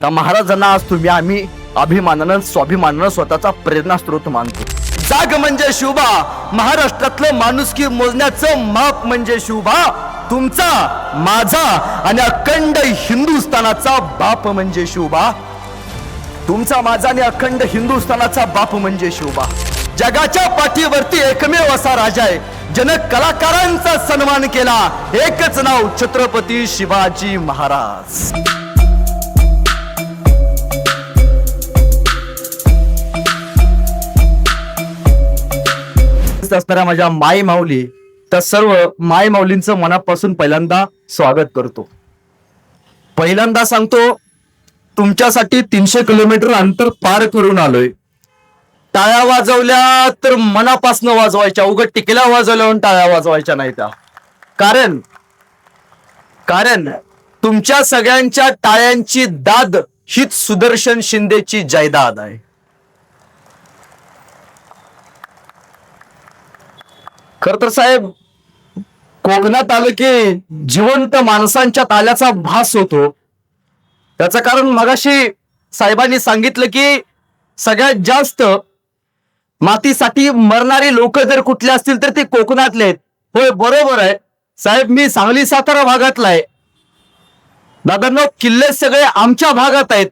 त्या महाराजांना आज तुम्ही आम्ही अभिमानानं स्वाभिमानानं स्वतःचा प्रेरणास्त्रोत मानतो. जाग म्हणजे शिवबा, महाराष्ट्रातलं माणुसकी मोजण्याचं माप म्हणजे शिवबा, तुमचा माझा आणि अखंड हिंदुस्थानाचा बाप म्हणजे शिवबा, तुमचा माझा आणि अखंड हिंदुस्थानाचा बाप म्हणजे शिवबा. जगाच्या पाठीवरती एकमेव असा राजा आहे ज्यानं कलाकारांचा सन्मान केला, एकच नाव छत्रपती शिवाजी महाराज. असणाऱ्या माझ्या माई माऊली, त्या सर्व माई माऊलींचं मनापासून पहिल्यांदा स्वागत करतो. पहिल्यांदा सांगतो, तुमच्यासाठी 300 किलोमीटर अंतर पार करून आलोय. टाळ्या वाजवल्या तर मनापासून वाजवायच्या, उगत टिकल्या वाजवल्या टाळ्या वाजवायच्या नाही त्या. कारण तुमच्या सगळ्यांच्या टाळ्यांची दाद हीच सुदर्शन शिंदेची जायदाद आहे. खर तर साहेब, कोकणात आलं की जिवंत माणसांच्या ताल्याचा भास होतो. त्याचं कारण मगाशी साहेबांनी सांगितलं की सगळ्यात जास्त मातीसाठी मरणारी लोक जर कुठले असतील तर ते कोकणातले आहेत. होय, बरोबर आहे साहेब, मी सांगली सातारा भागातला आहे. दादांनो, किल्ले सगळे आमच्या भागात आहेत.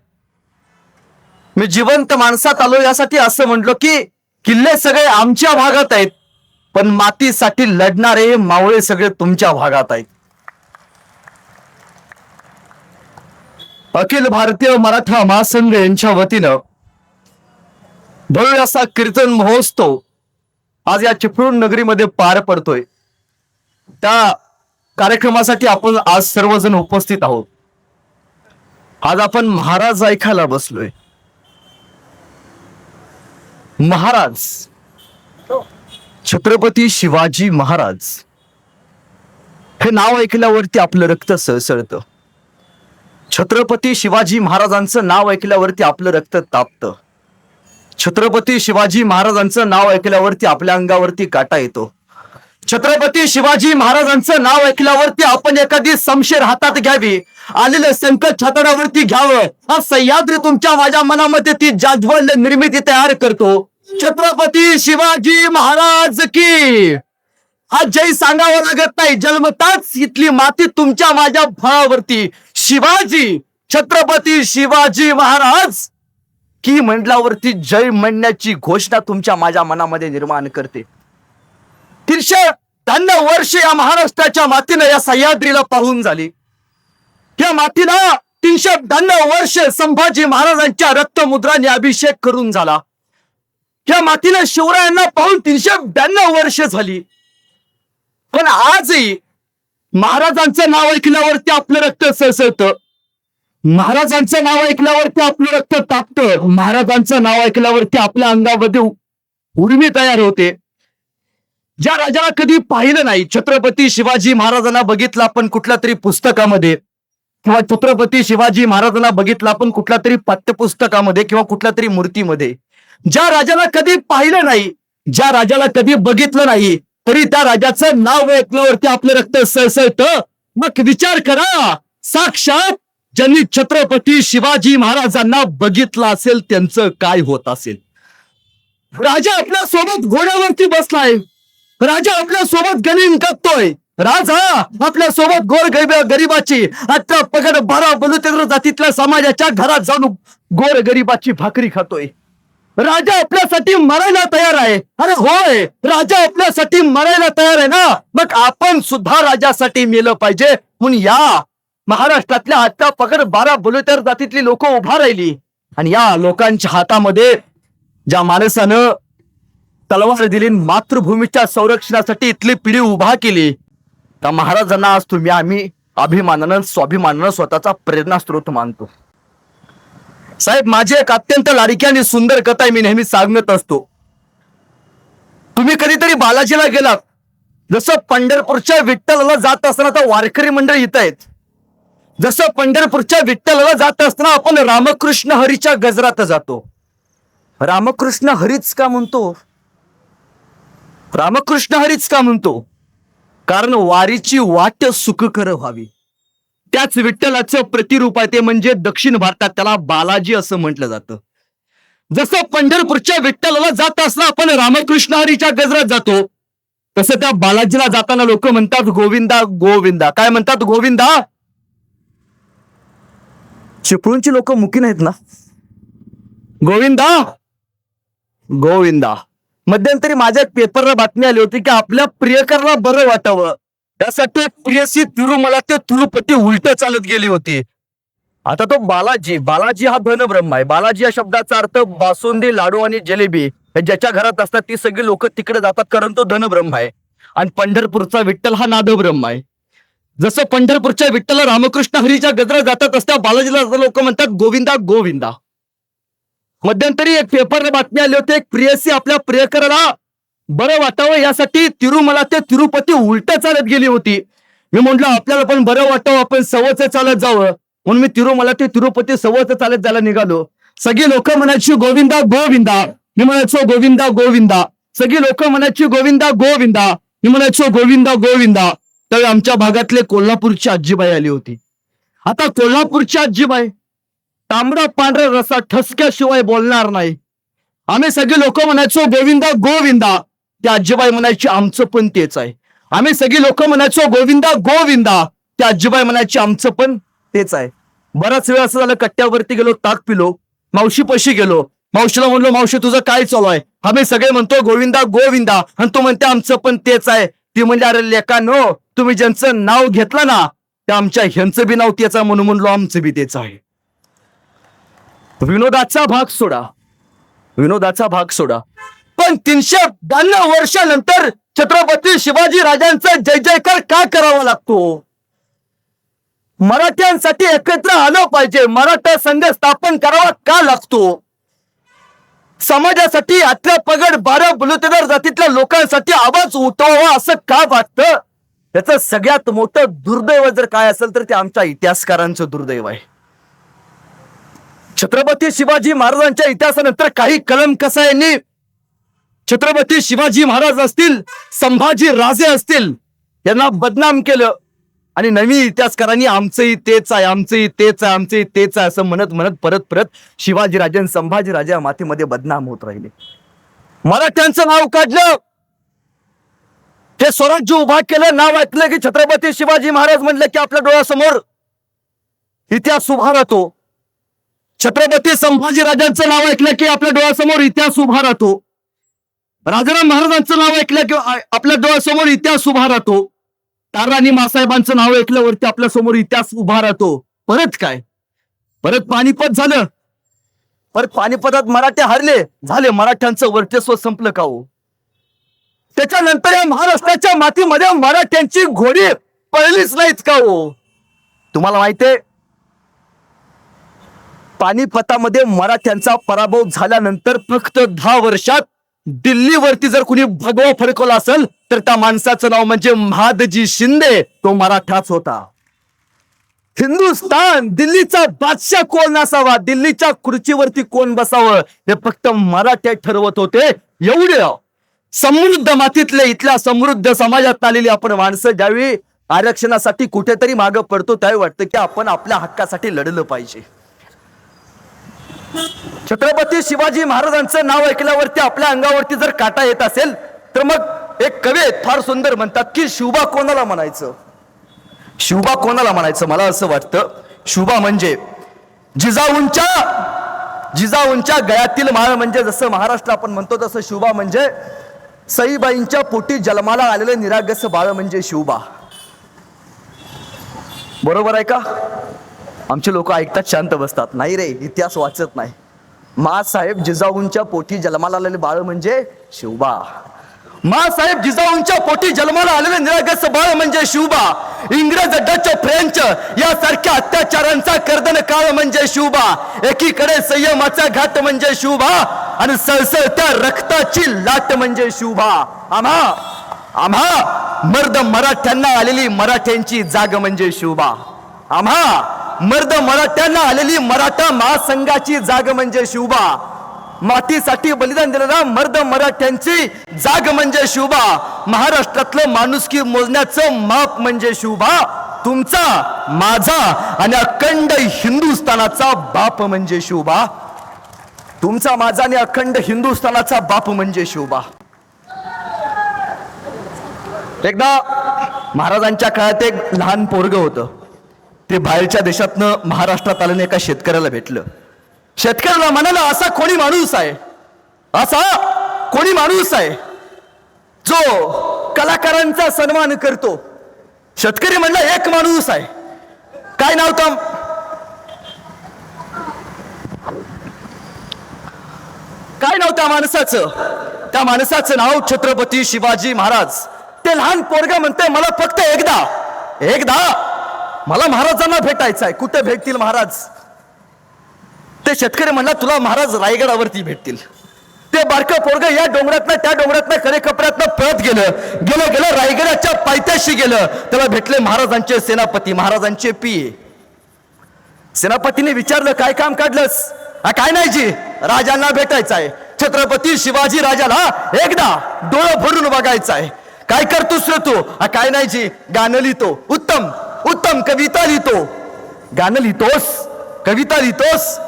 मी जिवंत माणसात आलो यासाठी असं म्हटलो की किल्ले सगळे आमच्या भागात आहेत, पण मातीसाठी लढणारे मावळे सगळे तुमच्या भागात आहेत. अखिल भारतीय मराठा महासंघ यांच्या वतीनं भव्य असा कीर्तन महोत्सव आज या चिपळूण नगरीमध्ये पार पडतोय. त्या कार्यक्रमासाठी आपण आज सर्वजण उपस्थित आहोत. आज आपण महाराज ऐकायला बसलोय. महाराज, छत्रपती शिवाजी महाराज हे नाव ऐकल्यावरती आपलं रक्त सळसळतं. छत्रपती शिवाजी महाराजांचं नाव ऐकल्यावरती आपलं रक्त तापतं. छत्रपती शिवाजी महाराजांचं नाव ऐकल्यावरती आपल्या अंगावरती काटा येतो. छत्रपती शिवाजी महाराजांचं नाव ऐकल्यावरती आपण एखादी शमशेर हातात घ्यावी, आलेलं संकट छातडावरती घ्यावं, हा सह्याद्री तुमच्या माझ्या मनामध्ये ती जाज्वल्य निर्मिती तयार करतो. छत्रपती शिवाजी महाराज की आज जय सांगावं लागत नाही, जन्मताच इथली माती तुमच्या माझ्या भावावरती शिवाजी, छत्रपती शिवाजी महाराज की म्हटल्यावरती जय म्हणण्याची घोषणा तुमच्या माझ्या मनामध्ये निर्माण करते. 392 वर्ष या महाराष्ट्राच्या मातीनं या सह्याद्रीला पाहून झाली. या मातीला 392 वर्ष संभाजी महाराजांच्या रक्तमुद्राने अभिषेक करून झाला. या मातीला शिवरायांना पाहून 392 वर्ष झाली. पण आजही महाराजांचं नाव ऐकल्यावरती आपलं रक्त सळसळतं. महाराजांचं नाव ऐकल्यावरती आपलं रक्त तापतं. महाराजांचं नाव ऐकल्यावरती आपल्या अंगामध्ये उर्मी तयार होते. ज्या राजाला कधी पाहिलं नाही, छत्रपती शिवाजी महाराजांना बघितलं आपण कुठल्या तरी पुस्तकामध्ये, किंवा छत्रपती शिवाजी महाराजांना बघितलं आपण कुठल्या तरी पाठ्यपुस्तकामध्ये किंवा कुठल्या तरी मूर्तीमध्ये, ज्या राजाला कधी पाहिलं नाही, ज्या राजाला कधी बघितलं नाही, तरी त्या राजाचं नाव ऐकल्यावरती आपलं रक्त सळसळतं. मग विचार करा, साक्षात ज्यांनी छत्रपती शिवाजी महाराजांना बघितलं असेल त्यांचं काय होत असेल. राजा आपल्या सोबत घोड्यावरती बसलाय, राजा आपल्या सोबत गनिम कापतोय, राजा आपल्या सोबत गरीबाची आता पगड 12 बलुतेंद्र जातीतल्या समाजाच्या घरात जाऊन गोर गरीबाची भाकरी खातोय. राजा आपल्यासाठी मरायला तयार आहे. अरे होय, राजा आपल्यासाठी मरायला तयार आहे ना, मग आपण सुद्धा राजासाठी मेलं पाहिजे. म्हणून या महाराष्ट्रातल्या आता पगड 12 बलुतेंद्र जातीतली लोक उभा राहिली, आणि या लोकांच्या हातामध्ये ज्या माणसानं तलवार दिली, मातृभूमीच्या संरक्षणासाठी इथली पिढी उभा केली, त्या महाराजांना आज तुम्ही आम्ही अभिमानानं स्वाभिमानानं स्वतःचा प्रेरणास्त्रोत मानतो. साहेब, माझी एक अत्यंत लाडकी आणि सुंदर कथा आहे, मी नेहमी सांगत असतो. तुम्ही कधीतरी बालाजीला गेलात, जसं पंढरपूरच्या विठ्ठलाला जात असताना तर वारकरी मंडळ इथं आहेत, जसं पंढरपूरच्या विठ्ठलाला जात असताना आपण रामकृष्ण हरीच्या गजरात जातो. रामकृष्ण हरीच का म्हणतो? रामकृष्ण हरीच का म्हणतो? कारण वारीची वाट सुखकर व्हावी. त्याच विठ्ठलाचं प्रतिरूप आहे ते म्हणजे दक्षिण भारतात त्याला बालाजी असं म्हटलं जातं. जसं पंढरपूरच्या विठ्ठलाला जात असताना आपण रामकृष्ण हरीच्या गजरात जातो, तसं त्या बालाजीला जाताना लोक म्हणतात गोविंदा गोविंदा. काय म्हणतात? गोविंदा. चिपळूणची लोक मुकी नाहीत ना? गोविंदा गोविंदा. मध्यंतरी माझ्या पेपरला बातमी आली होती की आपल्या प्रियकराला बरं वाटावं त्यासाठी प्रियसी तिरुमला ते तिरुपती उलट चालत गेली होती. आता तो बालाजी, बालाजी हा धनब्रह्म आहे. बालाजी या शब्दाचा अर्थ बासुंदी, लाडू आणि जलेबी. हे ज्याच्या घरात असतात ती सगळी लोक तिकडे जातात कारण तो धनब्रह्म आहे. आणि पंढरपूरचा विठ्ठल हा नादब्रह्म आहे. जसं पंढरपूरच्या विठ्ठल रामकृष्ण हरीच्या गजरात जातात असत्या बालाजीला लोक म्हणतात गोविंदा गोविंदा. मध्यंतरी एक पेपरला बातमी आली होती, एक प्रियसी आपल्या प्रियकराला बरं वाटावं यासाठी तिरुमला ते तिरुपती उलट चालत गेली होती. मी म्हटलं आपल्याला पण बरं वाटावं, आपण सवच चालत जावं म्हणून मी तिरुमला ते तिरुपती सवच चालत जायला निघालो. सगळी लोक म्हणायची गोविंदा गोविंदा. मी म्हणायचो गोविंदा गोविंदा. सगळी लोक म्हणायची गोविंदा गोविंदा. मी म्हणायचो गोविंदा गोविंदा. त्यावेळी आमच्या भागातले कोल्हापूरची आजीबाई आली होती. आता कोल्हापूरची आजीबाई तांबडा पांढरा रसा ठसक्याशिवाय बोलणार नाही. आम्ही सगळे लोक म्हणायचो गोविंदा गोविंदा. त्या आजीबाई म्हणायची आमचं पण तेच आहे. आम्ही सगळी लोक म्हणायचो गोविंदा गोविंदा. त्या आजीबाई म्हणायची आमचं पण तेच आहे. बराच वेळ असं झालं, कट्ट्यावरती गेलो, ताक पिलो, मावशी पशी गेलो. मावशीला म्हणलो मावशी तुझं काय चालू आहे? आम्ही सगळे म्हणतो गोविंदा गोविंदा आणि तू म्हणते आमचं पण तेच आहे. ती म्हणजे अरे लेकानो, तुम्ही ज्यांचं नाव घेतलं ना त्या आमच्या ह्यांचं बी नाव तेच आहे म्हणून म्हणलो आमचं बी तेच आहे. विनोदाचा भाग सोडा, विनोदाचा भाग सोडा, पण 392 वर्षानंतर छत्रपती शिवाजी राजांचा जय जयकार का करावा लागतो? मराठ्यांसाठी एकत्र आलं पाहिजे, मराठा संघ स्थापन करावा का लागतो? समाजासाठी आतल्या पगड 12 बलुतेदार जातीतल्या लोकांसाठी आवाज उठवावा असं का वाटतं? त्याचं सगळ्यात मोठं दुर्दैव जर काय असेल तर ते आमच्या इतिहासकारांचं दुर्दैव आहे. छत्रपती शिवाजी महाराजांच्या इतिहासानंतर काही कलम कसा यांनी छत्रपती शिवाजी महाराज असतील, संभाजी राजे असतील, यांना बदनाम केलं आणि नवीन इतिहासकारांनी आमचंही तेच आहे, आमचंही तेच आहे, आमचंही तेच आहे असं म्हणत म्हणत परत परत शिवाजी राजे आणि संभाजी राजे या मातीमध्ये बदनाम होत राहिले. मराठ्यांचं नाव काढलं, ते स्वराज्य उभा केलं, नाव ऐकलं की छत्रपती शिवाजी महाराज म्हणलं की आपल्या डोळ्यासमोर इतिहास उभा राहतो. छत्रपती संभाजी राजांचं नाव ऐकलं की आपल्या डोळ्यासमोर इतिहास उभा राहतो. राजाराम महाराजांचं नाव ऐकलं की आपल्या डोळ्यासमोर इतिहास उभा राहतो. ताराणी मासाहेबांचं नाव ऐकल्यावरती आपल्या समोर इतिहास उभा राहतो. परत काय? परत पानिपत झालं. परत पानिपतात मराठे हरले, झाले, मराठ्यांचं वर्चस्व संपलं का हो? त्याच्यानंतर या महाराष्ट्राच्या मातीमध्ये मराठ्यांची घोडी पळलीच नाहीत का हो? तुम्हाला माहितीये पानिपतामध्ये मराठ्यांचा पराभव झाल्यानंतर फक्त 10 वर्षात दिल्लीवरती जर कुणी भगवा फडकवला असेल तर त्या माणसाचं नाव म्हणजे महादजी शिंदे. तो मराठाच होता. हिंदुस्थान, दिल्लीचा बादशाह कोण असावा, दिल्लीच्या खुर्चीवरती कोण बसावं हे फक्त मराठे ठरवत होते. एवढे समृद्ध मातीतले, इथल्या समृद्ध समाजात आलेली आपण माणसं ज्यावेळी आरक्षणासाठी कुठेतरी मागं पडतो त्यावेळी वाटतं की आपण आपल्या हक्कासाठी लढलं पाहिजे. छत्रपती शिवाजी महाराजांचं नाव ऐकल्यावरती आपल्या अंगावरती जर काटा येत असेल तर मग एक कवी फार सुंदर म्हणतात की शिवबा कोणाला म्हणायचं? शिवबा कोणाला म्हणायचं? मला असं वाटतं शिवबा म्हणजे जिजाऊंच्या गळ्यातील माळ. म्हणजे जसं महाराष्ट्र आपण म्हणतो तसं शिवबा म्हणजे सईबाईंच्या पोटी जन्माला आलेलं निरागस बाळ म्हणजे शिवबा. बरोबर आहे का? आमचे लोक ऐकतात शांत बसतात. नाही रे, इतिहास वाचत नाही. माँसाहेब जिजाऊंच्या पोटी जन्माला आलेले बाळ म्हणजे शिवबा. माँसाहेब जिजाऊंच्या पोटी जन्माला आलेले निरागस बाळ म्हणजे शिवबा. इंग्रज, डच, फ्रेंच यासारख्या अत्याचारांचा कर्दन काळ म्हणजे शिवबा. एकीकडे संयमाचा घाट म्हणजे शिवबा आणि सळसळत्या रक्ताची लाट म्हणजे शिवबा. आम्हा मर्द मराठ्यांना आलेली मराठ्यांची जाग म्हणजे शिवबा. आम्हा मर्द मराठ्यांना आलेली मराठा महासंघाची जाग म्हणजे शिवबा. मातीसाठी बलिदान दिलेला मर्द मराठ्यांची जाग म्हणजे शिवबा. महाराष्ट्रातलं माणुसकी मोजण्याचं माप म्हणजे शिवबा. तुमचा, माझा आणि अखंड हिंदुस्थानाचा बाप म्हणजे शिवबा. तुमचा, माझा आणि अखंड हिंदुस्थानाचा बाप म्हणजे शिवबा. एकदा महाराजांच्या काळात एक लहान पोरग होतं. ते बाहेरच्या देशातनं महाराष्ट्रात आल्याने एका शेतकऱ्याला भेटलं. शेतकऱ्याला म्हणाला, असा कोणी माणूस आहे, असा कोणी माणूस आहे जो कलाकारांचा सन्मान करतो. शेतकरी म्हणला, एक माणूस आहे. काय नाव तर काय नाव त्या माणसाचं? त्या माणसाचं नाव छत्रपती शिवाजी महाराज. ते लहान पोरग म्हणते, मला फक्त एकदा मला महाराजांना भेटायचं आहे. कुठे भेटतील महाराज? ते शेतकरी म्हणला, तुला महाराज रायगडावरती भेटतील. ते बारकं पोरग या डोंगरातनं त्या डोंगरातनं खरे कपड्यातनं पळत गेलं रायगडाच्या पायथ्याशी गेलं. त्याला भेटले महाराजांचे सेनापती, महाराजांचे पिये. सेनापतीने विचारलं, काय काम काढलंस? काय नाही जी, राजांना भेटायचं आहे. छत्रपती शिवाजी राजाला एकदा डोळं भरून बघायचं आहे. काय करतोस रे तू? काय नाही जी, गाणं लिहितो. उत्तम कविता लिहितो. गाणं लिहितोस, कविता लिहितोस?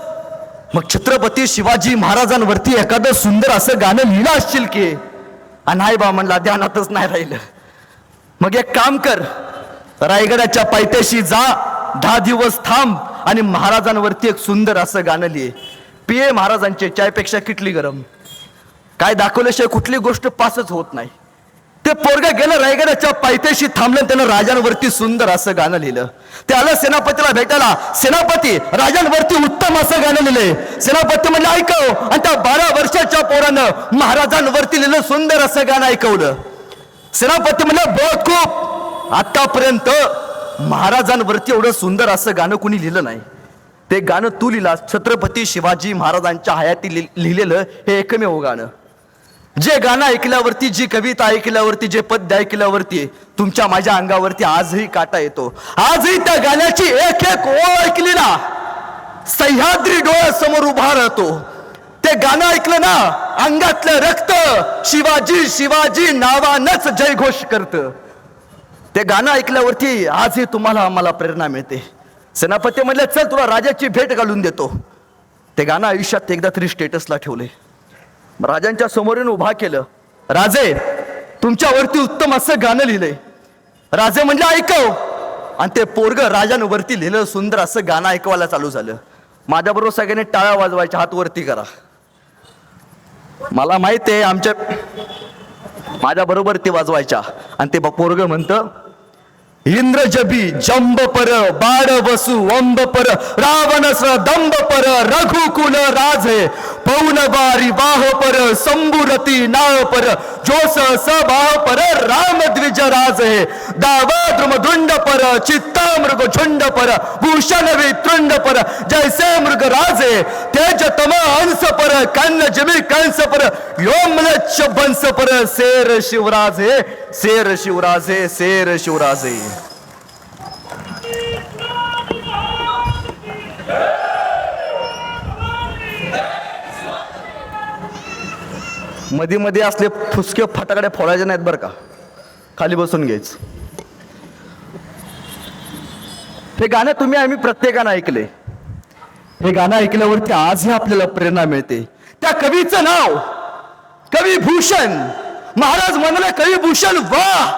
मग छत्रपती शिवाजी महाराजांवरती एखादं सुंदर असं गाणं लिहिलं असशील की? नाही बा म्हणला, ध्यानातच नाही राहिलं. मग एक काम कर, रायगडाच्या पायथ्याशी जा, 10 दिवस थांब आणि महाराजांवरती एक सुंदर असं गाणं लिहे. पिये महाराजांचे चायपेक्षा किटली गरम. काय दाखवल्याशिवाय कुठली गोष्ट पासच होत नाही. ते पोरग गेलं रायगडाच्या पायथ्याशी थांबलं, त्यानं राजांवरती सुंदर असं गाणं लिहिलं. ते आलं सेनापतीला भेटायला. सेनापती, राजांवरती उत्तम असं गाणं लिहिलंय. सेनापती म्हणलं, ऐकव. आणि त्या 12 वर्षाच्या पोरानं महाराजांवरती लिहिलं सुंदर असं गाणं ऐकवलं. सेनापती म्हणलं, बहुत खूप. आतापर्यंत महाराजांवरती एवढं सुंदर असं गाणं कुणी लिहिलं नाही. ते गाणं तू लिहिलास. छत्रपती शिवाजी महाराजांच्या हयाती लिहिलेलं हे एकमेव गाणं. जे गाणं ऐकल्यावरती, जी कविता ऐकल्यावरती, जे पद्य ऐकल्यावरती तुमच्या माझ्या अंगावरती आजही काटा येतो. आजही त्या गाण्याची एक ओळ ऐकली ना, सह्याद्री डोळ्यासमोर उभा राहतो. ते गाणं ऐकलं ना, अंगातलं रक्त शिवाजी नावानच जयघोष करतं. ते गाणं ऐकल्यावरती आजही तुम्हाला आम्हाला प्रेरणा मिळते. सेनापती म्हणले, चल तुला राजाची भेट घालून देतो. ते गाणं आयुष्यात एकदा तरी स्टेटसला ठेवले. राजांच्या समोरून उभा केलं. राजे, तुमच्यावरती उत्तम असं गाणं लिहिलंय. राजे म्हणले, ऐकव. आणि ते पोरग राजांवरती लिहिलं सुंदर असं गाणं ऐकवायला चालू झालं. माझ्याबरोबर सगळ्यांनी टाळ्या वाजवायच्या, हात वरती करा. मला माहित आहे आमच्या माझ्याबरोबर ते वाजवायच्या. आणि ते पोरग म्हणतं, इंद्र जबी जंब पर, बाळ वसु वंब पर, रावणस दंब पर, रघुकुल राजे, पौन बारी वाह पर, संबुरती नाव पर, जोस सभाव पर, राम द्विज राजे, दावा धुंड पर, चित्ता मृग झुंड पर, भूषण वितृंड पर, जैसे मृग राजे, तेज तम हंस पर, कन्न जमी कंस पर, योमलक्ष बंस पर, शेर शिवराजे, शेर शिवराजे, शेर शिवराजे. मध्ये मध्ये असले फुसके फटाकडे फोडायचे नाहीत बरं का, खाली बसून घ्यायचं. हे गाणं आम्ही प्रत्येकानं ऐकले. हे गाणं ऐकल्यावरती आजही आपल्याला प्रेरणा मिळते. त्या कवीचं नाव कवी भूषण. महाराज म्हणाले, कवी भूषण, वाह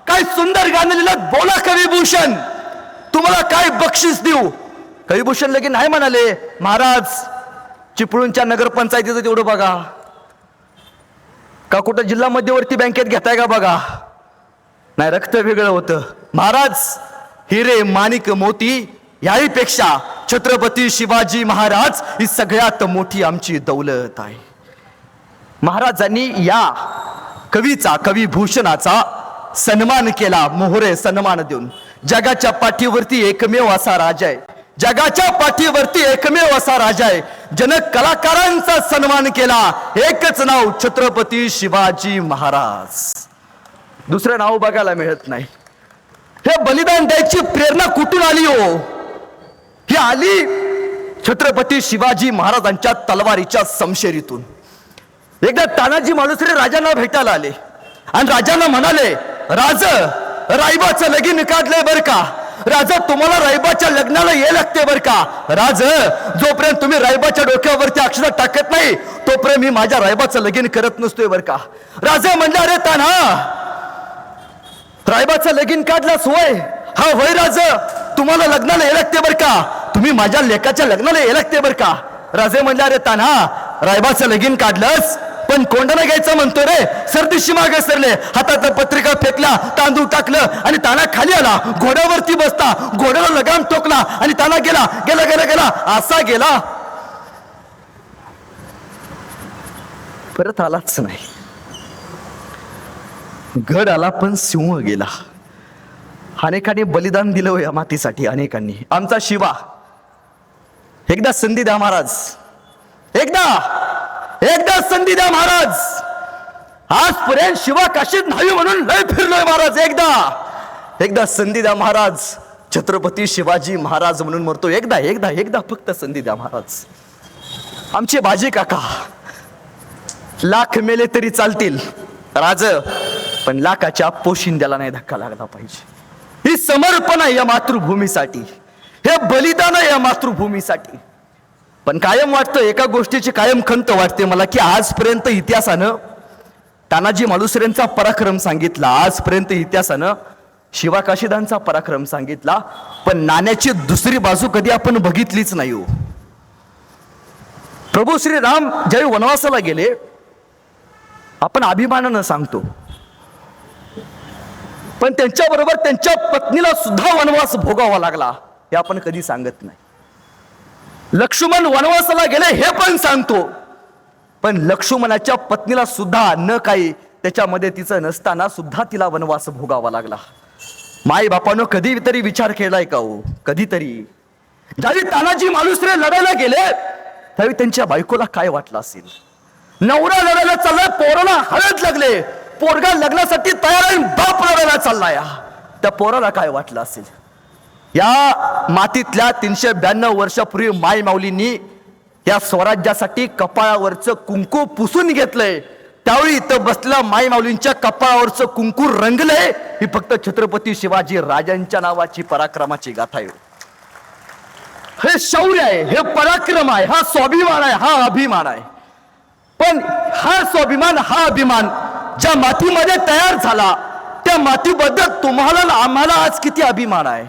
काय सुंदर गाणं लिहिलं. बोला कवी भूषण, तुम्हाला काय बक्षीस देऊ? कवी भूषण लगेच नाही म्हणाले, महाराज चिपळूणच्या नगरपंचायतीचं तेवढं बघा, का कुठं जिल्हा मध्यवर्ती बँकेत घेताय का बघा. नाही, रक्त वेगळं होतं. महाराज हिरे माणिक मोती याहीपेक्षा छत्रपती शिवाजी महाराज ही सगळ्यात मोठी आमची दौलत आहे. महाराजांनी या कवीचा, कवी भूषणाचा सन्मान केला, मोहरे सन्मान देऊन. जगाच्या पाठीवरती एकमेव असा राजा आहे, जगाच्या पाठीवरती एकमेव असा राजा आहे ज्यानं कलाकारांचा सन्मान केला. एकच नाव, छत्रपती शिवाजी महाराज. दुसरं नाव बघायला मिळत नाही. हे बलिदान द्यायची प्रेरणा कुठून आली हो? ही आली छत्रपती शिवाजी महाराजांच्या तलवारीच्या समशेरीतून. एकदा तानाजी मालुसरे राजांना भेटायला आले आणि राजांना म्हणाले, राज, रायबाचं लगीन काढलंय बर का. राजा, तुम्हाला रायबाच्या लग्नाला ये लागते बर का. राज, जोपर्यंत तुम्ही रायबाच्या डोक्यावरती अक्षर टाकत नाही तोपर्यंत मी माझ्या रायबाचं लगीन करत नसतोय बर का. राजा म्हणला, अरे ताना, रायबाचं लगीन काढला सोय. हा होय राज, तुम्हाला लग्नाला ये लागते बर का. तुम्ही माझ्या लेकाच्या लग्नाला ये लागते बर का. राजे म्हणले, अरे ताना, रायबाचं लगीन काढलंस पण कोंडाणा घ्यायचं म्हणतो रे. सरदिशी मागे सरले, हातात पत्रिका फेकला, तांदूळ टाकलं आणि ताना खाली आला. घोड्यावरती बसता, घोड्याला लगाम टोकला आणि ताना गेला गेला गेला गेला असा गेला, परत आलाच नाही. गड आला पण सिंह गेला. अनेकांनी बलिदान दिलं या मातीसाठी, अनेकांनी. आमचा शिवा, एकदा संधी द्या महाराज, एकदा संधी द्या महाराज. आजपर्यंत शिवा काशीत नाही म्हणून लय फिरलोय महाराज. एकदा संधी द्या महाराज. छत्रपती शिवाजी महाराज म्हणून मरतो. एकदा फक्त संधी द्या महाराज. आमचे बाजी काका लाख मेले तरी चालतील राज, पण लाखाच्या पोशिंद्याला नाही धक्का लागला पाहिजे. ही समर्पण आहे या मातृभूमीसाठी, हे बलिदान आहे या मातृभूमीसाठी. पण कायम वाटतं, एका गोष्टीची कायम खंत वाटते मला, की आजपर्यंत इतिहासानं तानाजी मालुसरेंचा पराक्रम सांगितला, आजपर्यंत इतिहासानं शिवा काशीदांचा पराक्रम सांगितला, पण नाण्याची दुसरी बाजू कधी आपण बघितलीच नाही हो. प्रभू श्रीराम ज्यावेळी वनवासाला गेले, आपण अभिमानानं सांगतो, पण त्यांच्याबरोबर त्यांच्या पत्नीला सुद्धा वनवास भोगावा लागला हे आपण कधी सांगत नाही. लक्ष्मण वनवासाला गेले हे पण सांगतो, पण लक्ष्मणाच्या पत्नीला सुद्धा न काही त्याच्यामध्ये तिचं नसताना सुद्धा तिला वनवास भोगावा लागला. माई बापानं कधीतरी विचार केलाय का हो? कधीतरी ज्यावेळी तानाजी मालुसरे लढायला गेले त्यावेळी त्यांच्या बायकोला काय वाटलं असेल? नवरा लढायला चाललाय, पोराला हळद लागले, पोरगा लग्नासाठी तयार आहे, बाप लढायला चाललाय, त्या पोराला काय वाटलं असेल? या मातीतल्या 392 वर्षापूर्वी माय माऊलींनी या स्वराज्यासाठी कपाळावरचं कुंकू पुसून घेतलंय. त्यावेळी इथं बसलेल्या माय माऊलींच्या कपाळावरचं कुंकू रंगलंय. ही फक्त छत्रपती शिवाजी राजांच्या नावाची पराक्रमाची गाथा आहे. हे शौर्य आहे, हे पराक्रम आहे, हा स्वाभिमान आहे, हा अभिमान आहे. पण हा स्वाभिमान, हा अभिमान ज्या मातीमध्ये तयार झाला त्या मातीबद्दल तुम्हाला आम्हाला आज किती अभिमान आहे.